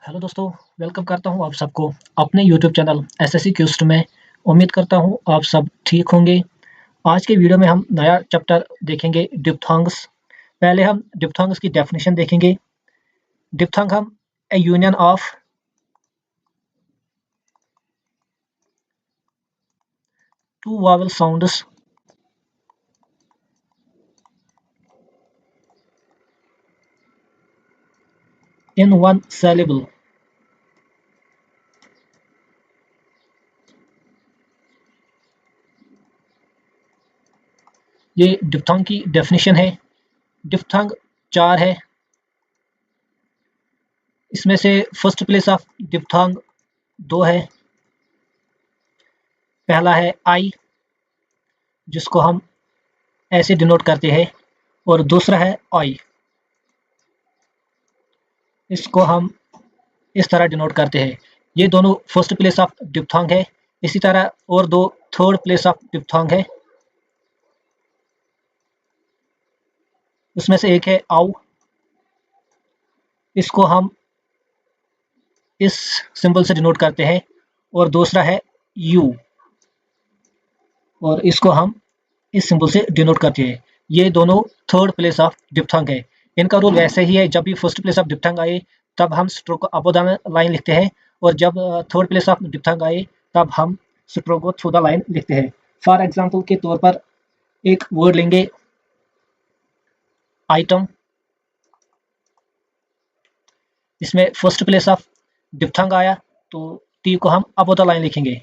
Hello दोस्तों, welcome करता हूँ आप सबको अपने यूट्यूब चैनल एसएससी क्यूस्ट में। उम्मीद करता हूँ आप सब ठीक होंगे। आज के वीडियो में हम नया चैप्टर देखेंगे डिप्थोंग्स। पहले हम डिप्थोंग्स की डेफिनेशन देखेंगे। डिप्थोंग हम a union of two vowel sounds in one syllable। ये डिप्थोंग की डेफिनेशन है। डिप्थोंग 4 है। इसमें से फर्स्ट प्लेस ऑफ डिप्थोंग 2 है। पहला है आई, जिसको हम ऐसे डिनोट करते हैं, और दूसरा है आई, इसको हम इस तरह डिनोट करते हैं। ये दोनों फर्स्ट प्लेस ऑफ डिप्थोंग है। इसी तरह और दो थर्ड प्लेस ऑफ डिप्थोंग है। उसमें से एक है आउ, इसको हम इस सिंबल से डिनोट करते हैं, और दूसरा है यू, और इसको हम इस सिंबल से डिनोट करते हैं। ये दोनों थर्ड प्लेस ऑफ डिप्थोंग है। इनका रूल वैसे ही है, जब भी फर्स्ट प्लेस ऑफ डिप्थोंग आए तब हम स्ट्रोक को अबव द लाइन लिखते हैं, और जब थर्ड प्लेस ऑफ डिप्थोंग आए तब हम स्ट्रोक को थ्रू द लाइन लिखते हैं। फॉर एग्जाम्पल के तौर पर एक वर्ड लेंगे आइटम। इसमें फर्स्ट प्लेस ऑफ डिप्थोंग आया तो टी को हम अबव द लाइन लिखेंगे।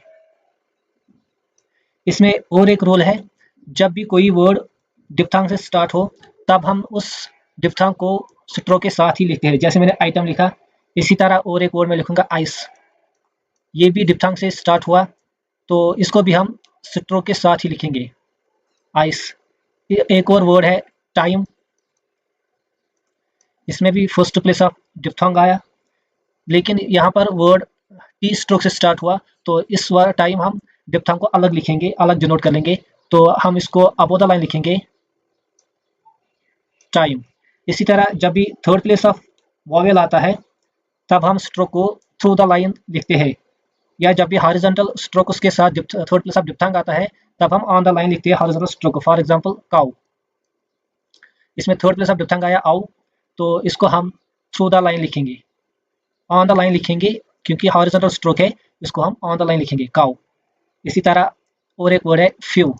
इसमें और एक रूल है, जब भी कोई वर्ड डिप्थोंग से स्टार्ट हो तब हम उस डिप्थोंग को स्ट्रोक के साथ ही लिखते हैं। जैसे मैंने आइटम लिखा, इसी तरह और एक वर्ड में लिखूंगा आइस। ये भी डिप्थोंग से स्टार्ट हुआ तो इसको भी हम स्ट्रोक के साथ ही लिखेंगे, आइस। एक और वर्ड है टाइम। इसमें भी फर्स्ट प्लेस ऑफ डिप्थोंग आया, लेकिन यहाँ पर वर्ड टी स्ट्रोक से स्टार्ट हुआ तो इस बार टाइम हम डिप्थोंग को अलग लिखेंगे, अलग डिनोट कर लेंगे। तो हम इसको अबव द लाइन लिखेंगे टाइम। इसी तरह जब भी थर्ड प्लेस ऑफ वॉवेल आता है तब हम स्ट्रोक को थ्रू द लाइन लिखते हैं, या जब भी हॉरिजॉन्टल स्ट्रोक उसके साथ थर्ड प्लेस ऑफ डिप्थोंग आता है तब हम ऑन द लाइन लिखते हैं हॉरिजॉन्टल स्ट्रोक को। फॉर एग्जांपल काउ, इसमें थर्ड प्लेस ऑफ डिप्थोंग आया आउ, तो इसको हम थ्रू द लाइन लिखेंगे, ऑन द लाइन लिखेंगे, क्योंकि हॉरिजॉन्टल स्ट्रोक है, इसको हम ऑन द लाइन लिखेंगे काउ। इसी तरह और एक वर्ड है फ्यू,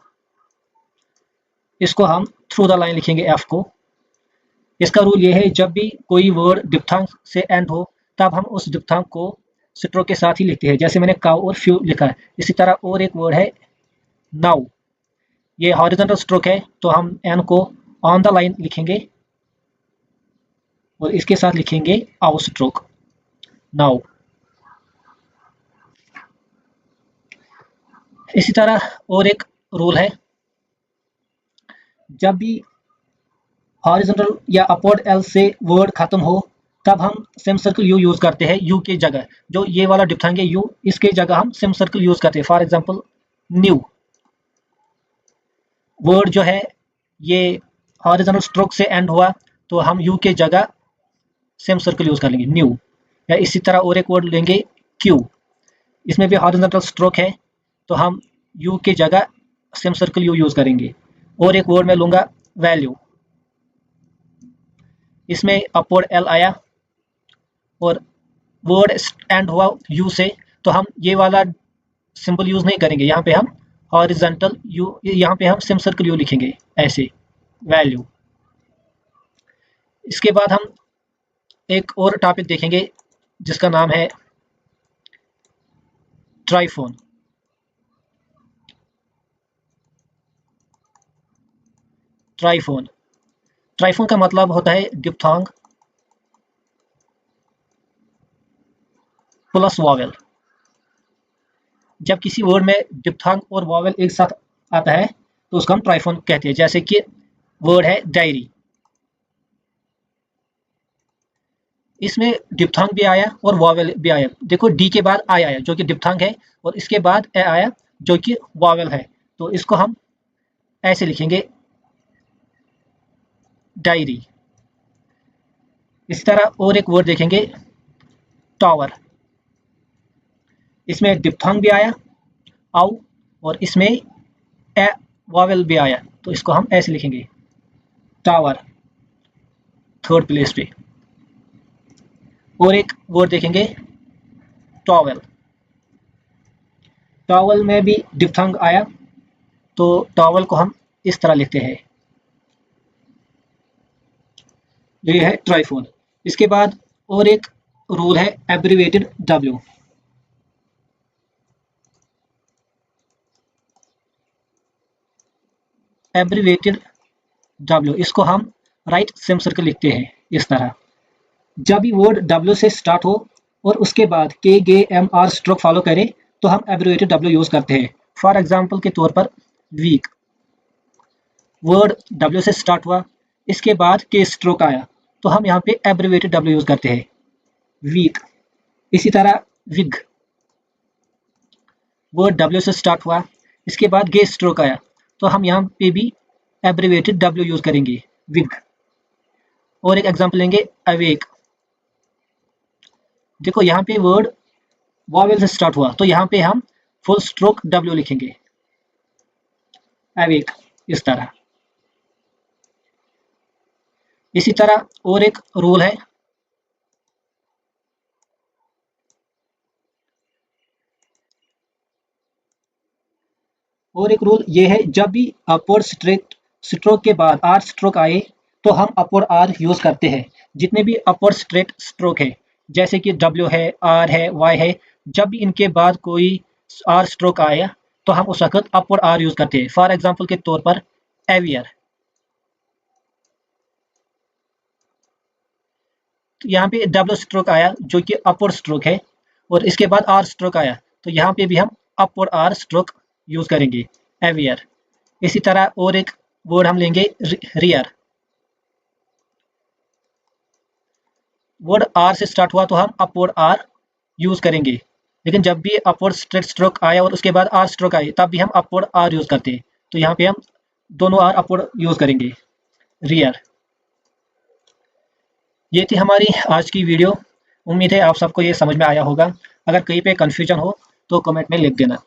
इसको हम थ्रू द लाइन लिखेंगे एफ को। इसका रूल ये है, जब भी कोई वर्ड डिप्थोंग से एंड हो तब हम उस डिप्थोंग को स्ट्रोक के साथ ही लिखते हैं। जैसे मैंने काउ और फ्यू लिखा है। इसी तरह और एक वर्ड है नाउ, ये हॉरिजॉन्टल स्ट्रोक है तो हम एन को ऑन द लाइन लिखेंगे और इसके साथ लिखेंगे आउ स्ट्रोक, नाउ। इसी तरह और एक रूल है, जब भी हॉरिजॉन्टल या अपवर्ड एल से वर्ड खत्म हो तब हम सेम सर्कल यू यूज करते हैं। यू की जगह जो ये वाला डिप्थोंग है यू, इसके जगह हम सेम सर्कल यूज करते हैं। फॉर एग्जांपल न्यू वर्ड जो है ये हॉरिजॉन्टल स्ट्रोक से एंड हुआ तो हम यू के जगह सेम सर्कल यूज कर लेंगे न्यू। या इसी तरह और एक वर्ड लेंगे क्यू, इसमें भी हॉरिजॉन्टल स्ट्रोक है तो हम यू के जगह सेम सर्कल यू यूज करेंगे। और एक वर्ड में लूंगा वैल्यू, इसमें अपवर्ड एल आया और वर्ड एंड हुआ यू से, तो हम ये वाला सिंबल यूज नहीं करेंगे। यहाँ पे हम हॉरिजॉन्टल यू, यहाँ पे हम सेम सर्कल यू लिखेंगे ऐसे, वैल्यू। इसके बाद हम एक और टॉपिक देखेंगे जिसका नाम है ट्राइफोन। ट्राइफोन ट्राइफोन का मतलब होता है डिप्थोंग प्लस वॉवेल। जब किसी वर्ड में डिप्थोंग और वॉवेल एक साथ आता है तो उसको हम ट्राइफोन कहते हैं। जैसे कि वर्ड है डायरी, इसमें डिप्थोंग भी आया और वॉवेल भी आया। देखो डी के बाद आई आया जो कि डिप्थोंग है, और इसके बाद ए आया जो कि वॉवेल है, तो इसको हम ऐसे लिखेंगे डायरी। इस तरह और एक वर्ड देखेंगे टावर। इसमें डिप्थोंग भी आया आउ, और इसमें ए वावेल भी आया, तो इसको हम ऐसे लिखेंगे टावर, थर्ड प्लेस पे। और एक वर्ड देखेंगे टॉवेल। टॉवेल में भी डिप्थोंग आया, तो टॉवेल को हम इस तरह लिखते हैं, ये है ट्राइफोन। इसके बाद और एक रूल है एब्रिवेटेड डब्ल्यू। एब्रिवेटेड डब्ल्यू, इसको हम राइट सेम सर्कल लिखते हैं इस तरह। जब भी वर्ड डब्ल्यू से स्टार्ट हो और उसके बाद के, गे, एम, आर स्ट्रोक फॉलो करे, तो हम एब्रिवेटेड डब्ल्यू यूज करते हैं। फॉर एग्जाम्पल के तौर पर वीक, वर्ड डब्ल्यू से स्टार्ट हुआ, इसके बाद के स्ट्रोक आया, तो हम यहाँ पे एब्रिवेटेड डब्ल्यू यूज करते हैं, वीक। इसी तरह विग, वर्ड डब्ल्यू से स्टार्ट हुआ, इसके बाद गे स्ट्रोक आया, तो हम यहाँ पे भी एब्रिवेटेड डब्ल्यू यूज करेंगे, विग। और एक एग्जांपल लेंगे अवेक। देखो यहाँ पे वर्ड वॉवेल से स्टार्ट हुआ, तो यहाँ पे हम फुल स्ट्रोक डब्ल्यू लिखेंगे, अवेक, इस तरह। इसी तरह और एक रूल है, ये है, जब भी अपवर्ड स्ट्रोक के बाद आर स्ट्रोक आए, तो हम अपवर्ड आर यूज करते हैं। जितने भी अपवर्ड स्ट्रेट स्ट्रोक है, जैसे कि डब्ल्यू है, आर है, वाई है, जब भी इनके बाद कोई आर स्ट्रोक आया, तो हम उस वक्त अपवर्ड आर यूज करते हैं। फॉर एग्जांपल के तौर पर एवियर, तो यहाँ पे डब्ल्यू स्ट्रोक आया जो कि अपवर्ड स्ट्रोक है, और इसके बाद आर स्ट्रोक आया, तो यहाँ पे भी हम अपवर्ड आर स्ट्रोक यूज करेंगे, एवियर। इसी तरह और एक वर्ड हम लेंगे रियर। वर्ड आर से स्टार्ट हुआ, तो हम अपवर्ड आर यूज करेंगे, लेकिन जब भी अपवर्ड स्ट्रेट स्ट्रोक आया और उसके बाद आर स्ट्रोक आए, तब भी हम अपवर्ड आर यूज करते हैं। तो यहाँ पे हम दोनों आर अपवर्ड यूज करेंगे, रियर। ये थी हमारी आज की वीडियो। उम्मीद है आप सबको ये समझ में आया होगा। अगर कहीं पे कंफ्यूजन हो तो कमेंट में लिख देना।